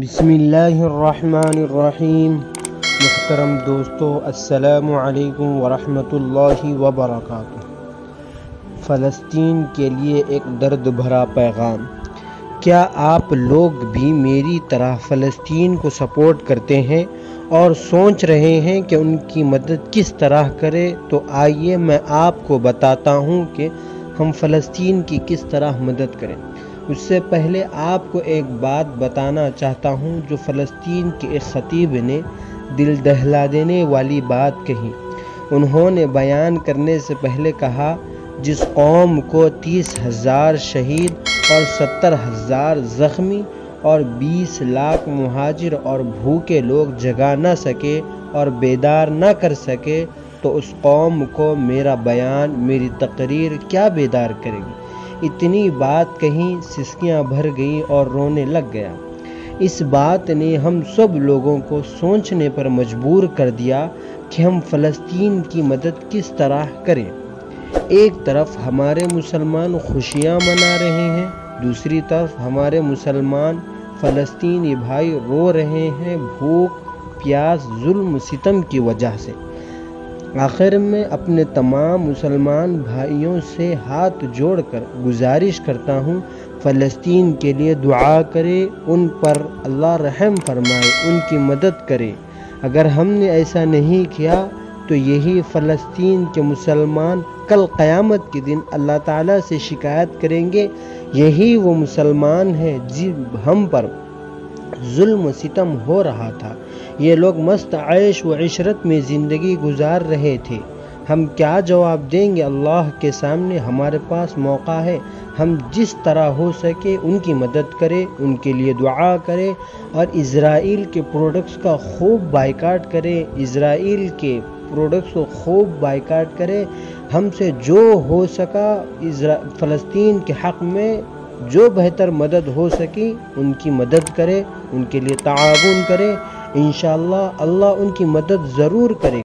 بسم اللہ الرحمن الرحیم۔ محترم دوستو، السلام علیکم ورحمۃ اللہ وبرکاتہ۔ فلسطین کے لیے ایک درد بھرا پیغام۔ کیا آپ لوگ بھی میری طرح فلسطین کو سپورٹ کرتے ہیں اور سوچ رہے ہیں کہ ان کی مدد کس طرح کرے؟ تو آئیے میں آپ کو بتاتا ہوں کہ ہم فلسطین کی کس طرح مدد کریں۔ اس سے پہلے آپ کو ایک بات بتانا چاہتا ہوں جو فلسطین کے ایک خطیب نے دل دہلا دینے والی بات کہی۔ انہوں نے بیان کرنے سے پہلے کہا، جس قوم کو 30,000 شہید اور 70,000 زخمی اور 20 لاکھ مہاجر اور بھوکے لوگ جگا نہ سکے اور بیدار نہ کر سکے، تو اس قوم کو میرا بیان، میری تقریر کیا بیدار کرے گی؟ اتنی بات کہیں، سسکیاں بھر گئیں اور رونے لگ گیا۔ اس بات نے ہم سب لوگوں کو سوچنے پر مجبور کر دیا کہ ہم فلسطین کی مدد کس طرح کریں۔ ایک طرف ہمارے مسلمان خوشیاں منا رہے ہیں، دوسری طرف ہمارے مسلمان فلسطینی بھائی رو رہے ہیں بھوک، پیاس، ظلم و ستم کی وجہ سے۔ آخر میں اپنے تمام مسلمان بھائیوں سے ہاتھ جوڑ کر گزارش کرتا ہوں، فلسطین کے لیے دعا کرے، ان پر اللہ رحم فرمائے، ان کی مدد کرے۔ اگر ہم نے ایسا نہیں کیا تو یہی فلسطین کے مسلمان کل قیامت کے دن اللہ تعالیٰ سے شکایت کریں گے، یہی وہ مسلمان ہیں جن ہم پر ظلم و ستم ہو رہا تھا۔ یہ لوگ مست عیش و عشرت میں زندگی گزار رہے تھے۔ ہم کیا جواب دیں گے اللہ کے سامنے؟ ہمارے پاس موقع ہے، ہم جس طرح ہو سکے ان کی مدد کریں، ان کے لیے دعا کریں اور اسرائیل کے پروڈکٹس کا خوب بائیکاٹ کریں، اسرائیل کے پروڈکٹس کو خوب بائیکاٹ کریں۔ ہم سے جو ہو سکا فلسطین کے حق میں جو بہتر مدد ہو سکی ان کی مدد کرے، ان کے لیے تعاون کرے۔ انشاءاللہ اللہ ان کی مدد ضرور کرے۔